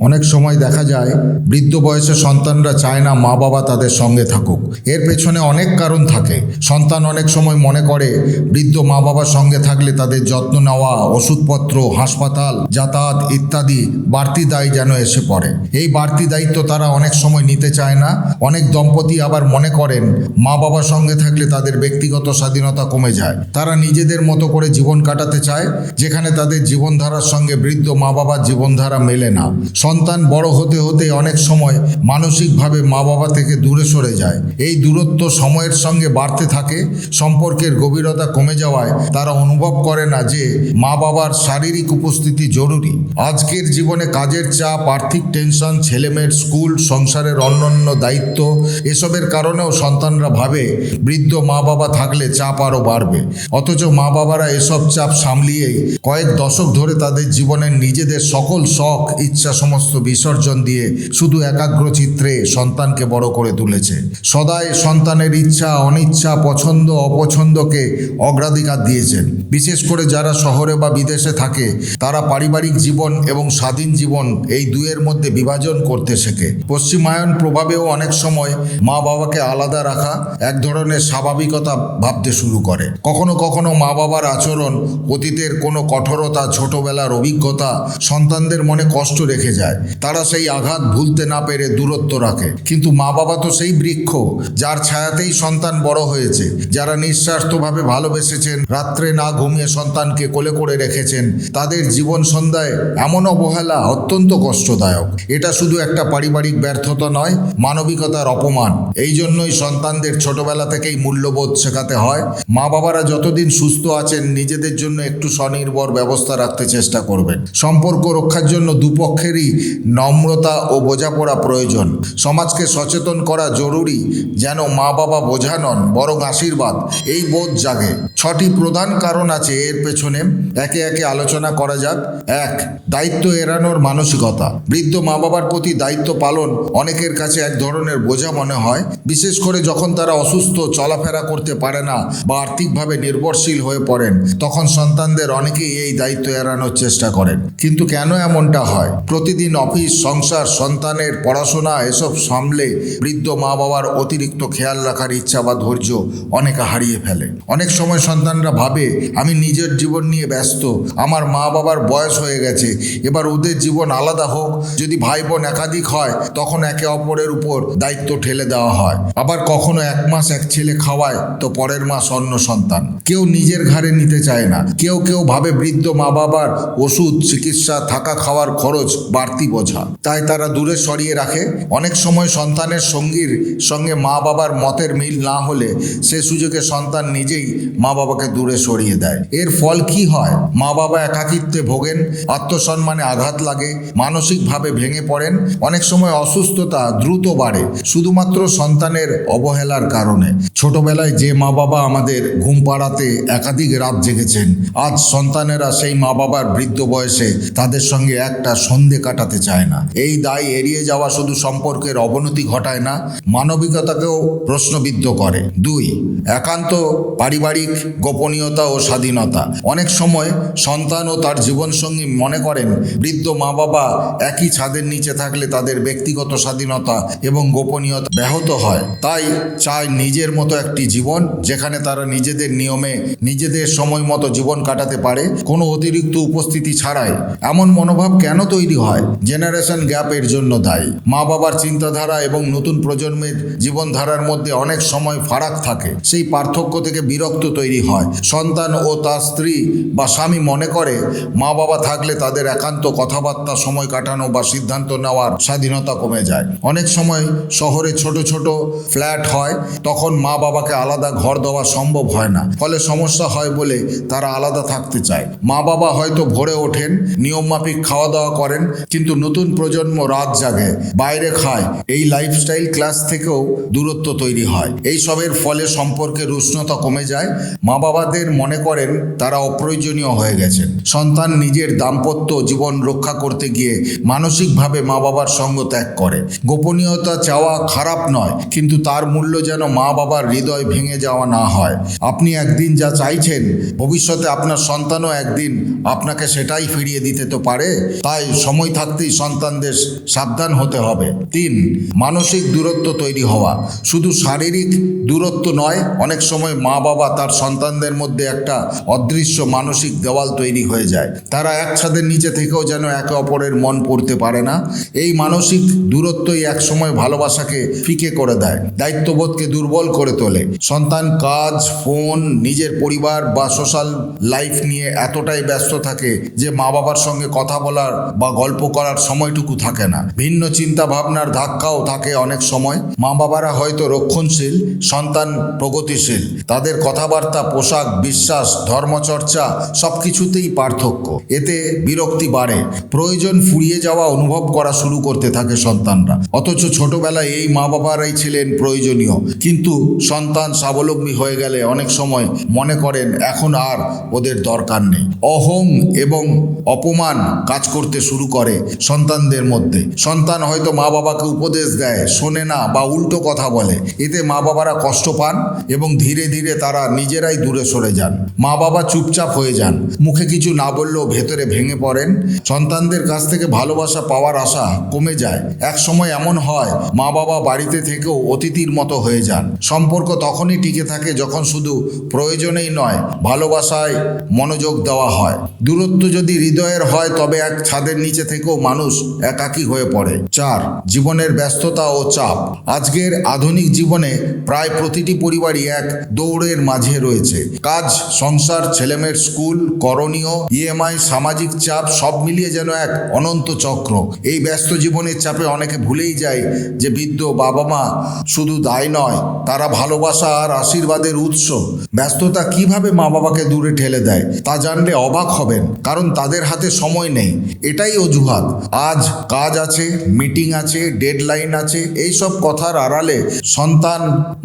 অনেক সময় দেখা যায় বৃদ্ধ বয়সে সন্তানরা চায় না মা বাবা তাদের সঙ্গে থাকুক। এর পেছনে অনেক কারণ থাকে। সন্তান অনেক সময় মনে করে বৃদ্ধ মা বাবার সঙ্গে থাকলে তাদের যত্ন নেওয়া, ওষুধপত্র, হাসপাতাল, যাতায়াত ইত্যাদি বাড়তি দায় যেন এসে পড়ে। এই বাড়তি দায়িত্ব তারা অনেক সময় নিতে চায় না। অনেক দম্পতি আবার মনে করেন মা বাবার সঙ্গে থাকলে তাদের ব্যক্তিগত স্বাধীনতা কমে যায়। তারা নিজেদের মতো করে জীবন কাটাতে চায়, যেখানে তাদের জীবনধারার সঙ্গে বৃদ্ধ মা বাবার জীবনধারা মেলে না। সন্তান বড় হতে হতে অনেক সময় মানসিকভাবে মা বাবা থেকে দূরে সরে যায়। এই দূরত্ব সময়ের সঙ্গে বাড়তে থাকে। সম্পর্কের গভীরতা কমে যাওয়ায় তারা অনুভব করে না যে মা বাবার শারীরিক উপস্থিতি জরুরি। আজকের জীবনে কাজের চাপ, আর্থিক টেনশন, ছেলেমেয়ের স্কুল, সংসারের অন্যান্য দায়িত্ব, এসবের কারণেও সন্তানরা ভাবে বৃদ্ধ মা বাবা থাকলে চাপ আরও বাড়বে। অথচ মা বাবারা এসব চাপ সামলিয়েই কয়েক দশক ধরে তাদের জীবনের নিজেদের সকল শখ, ইচ্ছা সমস্ত বিসর্জন দিয়ে শুধু একাগ্রচিত্রে সন্তানকে বড় করে তুলেছে। সদাই সন্তানের ইচ্ছা, অনিচ্ছা, পছন্দ অপছন্দকে অগ্রাধিকার দিয়েছেন। বিশেষ করে যারা শহরে বা বিদেশে থাকে, তারা পারিবারিক জীবন এবং স্বাধীন জীবন এই দুয়ের মধ্যে বিভাজন করতে শেখে। পশ্চিমায়ন প্রভাবেও অনেক সময় মা বাবাকে আলাদা রাখা এক ধরনের স্বাভাবিকতা ভাবতে শুরু করে। কখনো কখনো মা বাবার আচরণ, অতীতের কোনো কঠোরতা, ছোটবেলার অভিজ্ঞতা সন্তানদের মনে কষ্ট রেখে যায়। তারা সেই আঘাত ভুলতে না পেরে দূরত্ব রাখে। কিন্তু মা বাবা তো সেই বৃক্ষ যার ছায়াতেই সন্তান বড় হয়েছে, যারা নিঃস্বার্থভাবে ভালোবেসেছেন, রাত্রে না ঘুমিয়ে সন্তানকে কোলে করে রেখেছেন। তাদের জীবন সন্ধ্যায় এমন অবহেলা অত্যন্ত কষ্টদায়ক। এটা শুধু একটা পারিবারিক ব্যর্থতা নয়, মানবিকতার অপমান। এই জন্যই সন্তানদের ছোটবেলা থেকেই মূল্যবোধ শেখাতে হয়। মা বাবারা যতদিন সুস্থ আছেন, নিজেদের জন্য একটু স্বনির্ভর ব্যবস্থা রাখতে চেষ্টা করবেন। সম্পর্ক রক্ষার জন্য দুপক্ষেরই নম্রতা ও বোঝাপড়া প্রয়োজন। সমাজকে সচেতন করা জরুরি, যেন মা বাবা বোঝা নন, বরং আশীর্বাদ, এই বোধ জাগে। 6টি প্রধান কারণ আছে এর পেছনে, একে একে আলোচনা করা যাক। 1. দায়িত্ব এড়ানোর মানসিকতা। বৃদ্ধ মা বাবার প্রতি দায়িত্ব পালন অনেকের কাছে এক ধরনের বোঝা মনে হয়, বিশেষ করে যখন তারা অসুস্থ, চলাফেরা করতে পারে না বা আর্থিকভাবে নির্ভরশীল হয়ে পড়েন। তখন সন্তানদের অনেকেই এই দায়িত্ব এড়ানোর চেষ্টা করেন। কিন্তু কেন এমনটা হয়? প্রতিদিন অফিস, সংসার, সন্তানের পড়াশোনা এসব সামলে বৃদ্ধ মা বাবার অতিরিক্ত খেয়াল রাখার ইচ্ছা বা ধৈর্য অনেকে হারিয়ে ফেলে। অনেক সময় সন্তানরা ভাবে, আমি নিজের জীবন নিয়ে ব্যস্ত, আমার মা বাবার বয়স হয়ে গেছে, এবার ওদের জীবন আলাদা হোক। যদি ভাই বোন একাধিক হয়, তখন একে অপরের উপর দায়িত্ব ঠেলে দেওয়া হয়। আবার কখনো এক মাস এক ছেলে খাওয়ায় তো পরের মাস অন্য সন্তান। কেউ নিজের ঘাড়ে নিতে চায় না। কেউ কেউ ভাবে বৃদ্ধ মা বাবার ওষুধ, চিকিৎসা, থাকা খাওয়ার খরচ বাড়তি বোঝা, তাই তারা দূরে সরিয়ে রাখে। অনেক সময় সন্তানের সঙ্গীর সঙ্গে মা বাবার মতের মিল না হলে সে সুযোগে সন্তান নিজেই মা বাবাকে দূরে সরিয়ে দেয়। এর ফল কি হয়? মা বাবা একাকিত্বে ভোগেন, আত্মসম্মানে আঘাত লাগে, মানসিকভাবে ভেঙে পড়েন। অনেক সময় অসুস্থতা দ্রুত বাড়ে, শুধুমাত্র সন্তানের অবহেলার কারণে। ছোটবেলায় যে মা বাবা আমাদের ঘুম পাড়াতে একাধিক রাত জেগেছেন, আজ সন্তানেরা সেই মা বাবার বৃদ্ধ বয়সে তাদের সঙ্গে একটা সন্ধে কাটাতে চায় না। এই দায় এড়িয়ে যাওয়া শুধু সম্পর্কের অবনতি ঘটায় না, মানবিকতাকেও প্রশ্নবিদ্ধ করে। 2. একান্ত পারিবারিক গোপনীয়তা ও স্বাধীনতা। অনেক সময় সন্তান ও তার জীবনসঙ্গী মনে করেন বৃদ্ধ মা বাবা একই ছাদের নিচে থাকলে তাদের ব্যক্তিগত স্বাধীনতা এবং গোপনীয়তা ব্যাহত হয়। তাই চায় নিজের মতো একটি জীবন, যেখানে তারা নিজেদের নিয়মে, নিজেদের সময় মতো জীবন কাটাতে পারে, কোনো অতিরিক্ত উপস্থিতি ছাড়াই। এমন মনোভাব কেন তৈরি হয়? জেনারেশন গ্যাপ এর জন্য দায়ী। মা বাবার চিন্তাধারা এবং নতুন প্রজন্মের জীবনধারার মধ্যে অনেক সময় ফারাক থাকে। সেই পার্থক্য থেকে বিরক্ত তৈরি হয়। সন্তান ও তার স্ত্রী বা স্বামী মনে করে মা বাবা থাকলে তাদের একান্ত কথাবার্তা, সময় কাটানো বা সিদ্ধান্ত নেওয়ার স্বাধীনতা কমে যায়। অনেক সময় শহরে ছোট ছোট ফ্ল্যাট হয়, তখন মা বাবাকে আলাদা ঘর দেওয়া সম্ভব হয় না। ফলে সমস্যা হয় বলে তারা আলাদা থাকতে চায়। মা বাবা হয়তো ভোরে ওঠেন, নিয়মমাফিক খাওয়া দাওয়া করেন, কিন্তু নতুন প্রজন্ম রাত জাগে, বাইরে খায়। এই লাইফস্টাইল ক্লাস থেকেও দূরত্ব তৈরি হয়। এই সবের ফলে সম্পর্কের উষ্ণতা কমে যায়। মা বাবাদের মনে করেন তারা অপ্রয়োজনীয় হয়ে গেছেন। সন্তান নিজের দাম্পত্য জীবন রক্ষা করতে গিয়ে মানসিকভাবে মা বাবার সঙ্গ ত্যাগ করে। গোপনীয়তা চাওয়া খারাপ নয়, কিন্তু তার মূল্য যেন মা বাবার হৃদয় ভেঙে যাওয়া না হয়। আপনি একদিন যা চাইছেন, ভবিষ্যতে আপনার সন্তানও একদিন আপনাকে সেটাই ফিরিয়ে দিতে তো পারে। তাই সময় থাকতে থাকতেই সন্তানদের সাবধান হতে হবে। 3, মানসিক দূরত্ব তৈরি হওয়া। শুধু শারীরিক দূরত্ব নয়, অনেক সময় মা বাবা তার সন্তানদের মধ্যে একটা অদৃশ্য মানসিক দেওয়াল তৈরি হয়ে যায়। তারা এক ছাদের নিচে থেকেও যেন একে অপরের মন পড়তে পারে না। এই মানসিক দূরত্বই একসময় ভালোবাসাকে ফিকে করে দেয়, দায়িত্ববোধকে দুর্বল করে তোলে। সন্তান কাজ, ফোন, নিজের পরিবার বা সোশ্যাল লাইফ নিয়ে এতটাই ব্যস্ত থাকে যে মা বাবার সঙ্গে কথা বলার বা গল্প করার সময়টুকু থাকে না। ভিন্ন চিন্তা ভাবনার ধাক্কাও থাকে অনেক সময়। মা বাবারা হয়তো রক্ষণশীল, সন্তান প্রগতিশীল। তাদের কথাবার্তা, পোশাক, বিশ্বাস, ধর্মচর্চা সবকিছুতেই পার্থক্য। এতে বিরক্তি বাড়ে, প্রয়োজন ফুরিয়ে যাওয়া অনুভব করা শুরু করতে থাকে সন্তানরা। অথচ ছোটবেলায় এই মা বাবারাই ছিলেন প্রয়োজনীয়, কিন্তু সন্তান স্বাবলম্বী হয়ে গেলে অনেক সময় মনে করেন এখন আর ওদের দরকার নেই। অহং এবং অপমান কাজ করতে শুরু করে সন্তানদের মধ্যে। সন্তান হয়তো মা বাবাকে উপদেশ দেয়, শোনে না বা উল্টো কথা বলে। এতে মা বাবারা কষ্ট পান এবং ধীরে ধীরে তারা নিজেরাই দূরে সরে যান। মা বাবা চুপচাপ হয়ে যান, মুখে কিছু না বললেও ভেতরে ভেঙে পড়েন। সন্তানদের কাছ থেকে ভালোবাসা পাওয়ার আশা কমে যায়। এক সময় এমন হয় মা বাবা বাড়িতে থেকেও অতিথির মতো হয়ে যান। সম্পর্ক তখনই টিকে থাকে যখন শুধু প্রয়োজনেই নয়, ভালোবাসায় মনোযোগ দেওয়া হয়। দূরত্ব যদি হৃদয়ের হয় তবে এক ছাদের নিচে থেকেও মানুষ একাকী হয়ে পড়ে। 4, জীবনের ব্যস্ততা ও চাপ। আজকের আধুনিক জীবনে প্রায় প্রতিটি পরিবারই এক দৌড়ের মাঝে রয়েছে। কাজ, সংসার, ছেলেমেয়ের স্কুল, করণীয়, ইএমআই, সামাজিক চাপ সব মিলিয়ে যেন এক অনন্ত চক্র। এই ব্যস্ত জীবনের চাপে অনেকে ভুলেই যায় যে বৃদ্ধ বাবা মা শুধু দায় নয়, তারা ভালোবাসা আর আশীর্বাদের উৎস। ব্যস্ততা কিভাবে মা বাবাকে দূরে ঠেলে দেয় তা জানলে অবাক হবেন, কারণ তাদের হাতে সময় নেই। এটাই অজুহাত। আজ কাজ আছে, মিটিং আছে, ডেডলাইন আছে, এইসব কথার আড়ালে সন্তান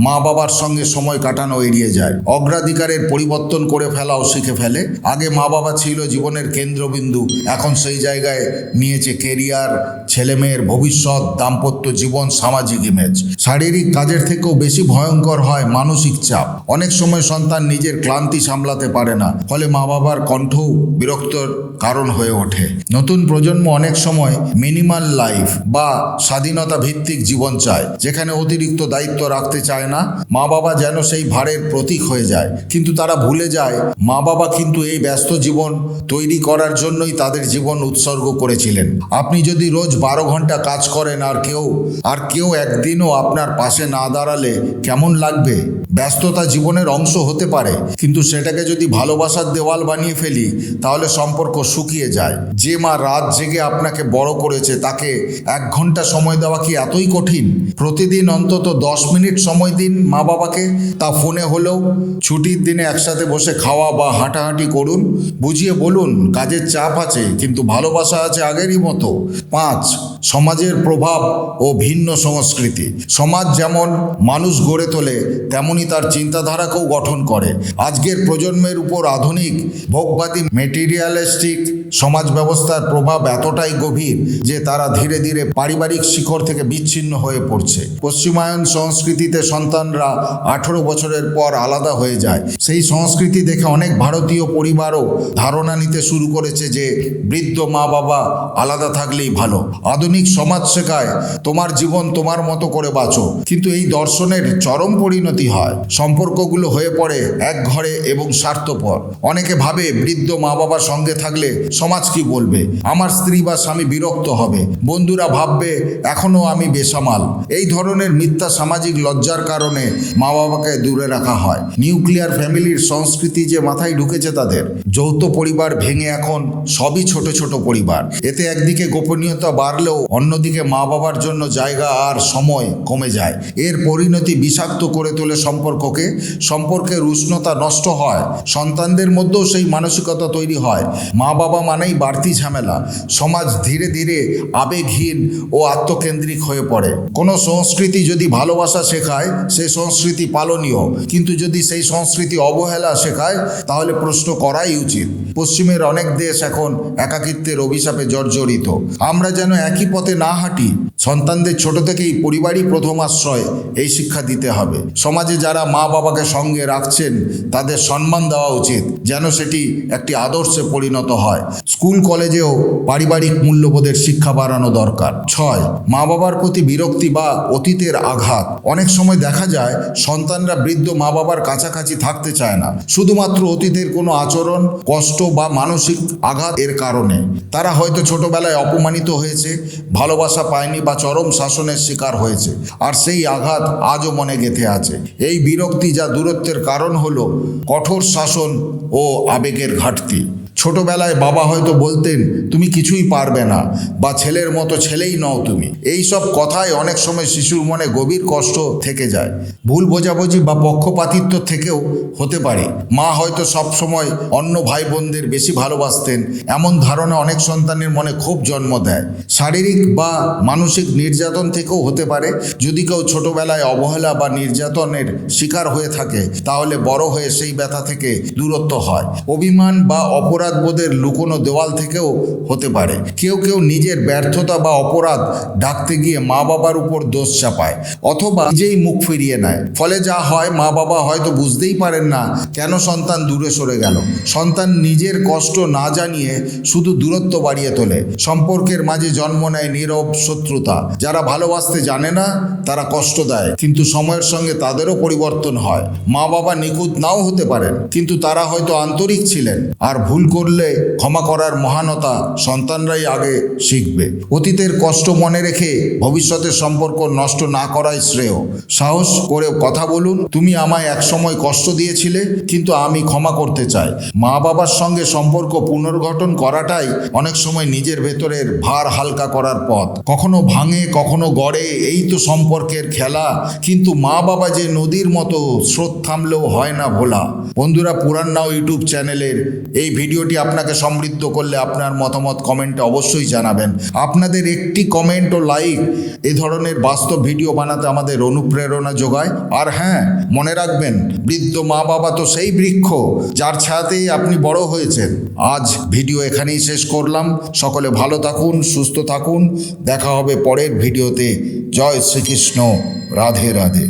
মা বাবার সঙ্গে সময় কাটানো এড়িয়ে যায়। অগ্রাধিকারের পরিবর্তন করে ফেলাও শিখে ফেলে। আগে মা বাবা ছিল জীবনের কেন্দ্রবিন্দু, এখন সেই জায়গায় নিয়েছে কেরিয়ার, ছেলেমেয়ের ভবিষ্যৎ, দাম্পত্য জীবন, সামাজিক ইমেজ। শারীরিক কাজের থেকেও বেশি ভয়ঙ্কর হয় মানসিক চাপ। অনেক সময় সন্তান নিজের ক্লান্তি সামলাতে পারে না, ফলে মা বাবার কণ্ঠও বিরক্তর কারণ হয়ে ওঠে। নতুন প্রজন্ম অনেক সময় মিনিমাল লাইফ বা স্বাধীনতা ভিত্তিক জীবন চায়, যেখানে অতিরিক্ত দায়িত্ব রাখতে চায় না। মা বাবা যেন সেই ভারের প্রতীক হয়ে যায়, কিন্তু তারা ভুলে যায় মা বাবা কিন্তু এই ব্যস্ত জীবন তৈরি করার জন্যই তাদের জীবন উৎসর্গ করেছিলেন। আপনি যদি রোজ 12 ঘন্টা কাজ করেন আর কেউ একদিনও আপনার পাশে না দাঁড়ালে কেমন লাগবে? ব্যস্ততা জীবনের অংশ হতে পারে, কিন্তু সেটাকে যদি ভালোবাসার দেওয়াল বানিয়ে ফেলি তাহলে সম্পর্ক শুকিয়ে যায়। যে মা রাত জেগে আপনাকে বড় করেছে তাকে 1 ঘন্টা সময় দেওয়া কি এতই কঠিন? প্রতিদিন অন্তত 10 মিনিট সময় দিন মা বাবাকে, তা ফোনে হলেও। ছুটির দিনে একসাথে বসে খাওয়া বা হাঁটাহাঁটি করুন। বুঝিয়ে বলুন কাজের চাপ আছে, কিন্তু ভালোবাসা আছে আগেরই মতো। 5, সমাজের প্রভাব ও ভিন্ন সংস্কৃতি। সমাজ যেমন মানুষ গড়ে তোলে, তেমনি তার চিন্তাধারাকেও গঠন করে। আজকের প্রজন্মের উপর আধুনিক ভোগবাদী মেটেরিয়ালিস্টিক সমাজ ব্যবস্থার প্রভাব এতটাই গভীর যে তারা ধীরে ধীরে পারিবারিক শিকড় থেকে বিচ্ছিন্ন হয়ে পড়ছে। পশ্চিমায়ন সংস্কৃতিতে সন্তানরা 18 বছরের পর আলাদা হয়ে যায়। সেই সংস্কৃতি দেখে অনেক ভারতীয় পরিবারও ধারণা নিতে শুরু করেছে যে বৃদ্ধ মা বাবা আলাদা থাকলেই ভালো। আধুনিক সমাজ শেখায় তোমার জীবন তোমার মতো করে বাঁচো, কিন্তু এই দর্শনের চরম পরিণতি হয়। সম্পর্কগুলো হয়ে পড়ে একঘরে এবং স্বার্থপর। অনেকে ভাবে বৃদ্ধ মা বাবার সঙ্গে থাকলে সমাজ কি বলবে, আমার স্ত্রী বা স্বামী বিরক্ত হবে, বন্ধুরা ভাববে এখনো আমি বেসামাল। এই ধরনের মিথ্যা সামাজিক লজ্জার কারণে মা বাবাকে দূরে রাখা হয়। নিউক্লিয়ার ফ্যামিলির সংস্কৃতি যে মাথায় ঢুকেছে তাদের। যৌথ পরিবার ভেঙে এখন সবই ছোট ছোট পরিবার। এতে একদিকে গোপনীয়তা বাড়লেও অন্যদিকে মা বাবার জন্য জায়গা আর সময় কমে যায়। এর পরিণতি বিষাক্ত করে তোলে সম্পর্ককে। সম্পর্কের উষ্ণতা নষ্ট হয়, সন্তানদের মধ্যেও সেই মানসিকতা তৈরি হয় মা বাবা মানেই বাড়তি ঝামেলা। সমাজ ধীরে ধীরে আবেগহীন ও আত্মকেন্দ্রিক হয়ে পড়ে। কোনো সংস্কৃতি যদি ভালোবাসা শেখায় সেই সংস্কৃতি পালনীয়, কিন্তু যদি সেই সংস্কৃতি অবহেলা শেখায় তাহলে প্রশ্ন করাই উচিত। পশ্চিমের অনেক দেশ এখন একাকিত্বের অভিশাপে জর্জরিত। আমরা যেন একই পথে না হাঁটি। সন্তানদের ছোট থেকেই পরিবারই প্রথম আশ্রয়, এই শিক্ষা দিতে হবে। সমাজে যারা মা বাবাকে সঙ্গে রাখছেন তাদের সম্মান দেওয়া উচিত, যেন সেটি একটি আদর্শে পরিণত হয়। স্কুল কলেজেও পারিবারিক মূল্যবোধের শিক্ষা বাড়ানো দরকার। 6, মা বাবার প্রতি বিরক্তি বা অতীতের আঘাত। অনেক সময় দেখা যায় সন্তানরা বৃদ্ধ মা বাবার কাছাকাছি থাকতে চায় না, শুধুমাত্র অতীতের কোনো আচরণ, কষ্ট বা মানসিক আঘাত এর কারণে। তারা হয়তো ছোটবেলায় অপমানিত হয়েছে, ভালোবাসা পায়নি বা চরম শাসনের শিকার হয়েছে, আর সেই আঘাত আজও মনে গেঁথে আছে। এই বিরক্তি যা দূরত্বের কারণ হলো কঠোর শাসন ও আবেগের ঘাটতি। ছোটবেলায় বাবা হয়তো বলতেন তুমি কিছুই পারবে না, বা ছেলের মতো ছেলেই নও তুমি। এই সব কথায় অনেক সময় শিশুর মনে গভীর কষ্ট থেকে যায়। ভুল বোঝাবুঝি বা পক্ষপাতিত্ব থেকেও হতে পারে। মা হয়তো সব সময় অন্য ভাই বোনদের বেশি ভালোবাসতেন, এমন ধারণা অনেক সন্তানের মনে ক্ষোভ জন্ম দেয়। শারীরিক বা মানসিক নির্যাতন থেকেও হতে পারে। যদি কেউ ছোটবেলায় অবহেলা বা নির্যাতনের শিকার হয়ে থাকে, তাহলে বড় হয়ে সেই ব্যথা থেকে দূরত্ব হয়। অভিমান বা অপরাধবোধের লুকোনো দেওয়াল থেকেও হতে পারে। কেউ কেউ নিজের ব্যর্থতা বা অপরাধ ঢাকতে গিয়ে মা বাবার উপর দোষ চাপায়, অথবা নিজেই মুখ ফিরিয়ে নেয়। ফলে যা হয়, মা বাবা হয়তো বুঝতেই পারেন না কেন সন্তান দূরে সরে গেল। সন্তান নিজের কষ্ট না জানিয়ে শুধু দূরত্ব বাড়িয়ে তোলে। সম্পর্কের মাঝে জন্ম নেয় নীরব শত্রুতা। যারা ভালোবাসতে জানে না তারা কষ্ট দেয়, কিন্তু সময়ের সঙ্গে তাদেরও পরিবর্তন হয়। মা বাবা নিখুঁত নাও হতে পারেন, কিন্তু তারা হয়তো আন্তরিক ছিলেন। আর ভুল করলে ক্ষমা করার মহানতা সন্তানরাই আগে শিখবে। অতীতের কষ্ট মনে রেখে ভবিষ্যতের সম্পর্ক নষ্ট না করাই শ্রেয়। সাহস করে কথা বলুন, তুমি আমায় একসময় কষ্ট দিয়েছিলে, কিন্তু আমি ক্ষমা করতে চাই। মা বাবার সঙ্গে সম্পর্ক পুনর্গঠন করাটাই অনেক সময় নিজের ভেতরের ভার হালকা করার পথ। কখনো ভাঙে, কখনো গড়ে, এই তো সম্পর্কের খেলা। কিন্তু মা বাবা যে নদীর মতো, স্রোত থামলেও হয় না ভোলা। বন্ধুরা, পুরাণ নাও ইউটিউব চ্যানেলের এই ভিডিওটি আপনাকে সমৃদ্ধ করলে আপনার মতামত কমেন্টে অবশ্যই জানাবেন। আপনাদের একটি কমেন্ট ও লাইক এই ধরনের বাস্তব ভিডিও বানাতে আমাদের অনুপ্রেরণা যোগায়। আর হ্যাঁ, মনে রাখবেন, বৃদ্ধ মা বাবা তো সেই বৃক্ষ যার ছায়াতেই আপনি বড় হয়েছেন। আজ ভিডিও এখানেই শেষ করলাম। সকলে ভালো থাকুন, সুস্থ থাকুন। দেখা হবে পরের ভিডিওতে। জয় শ্রীকৃষ্ণ। রাধে রাধে।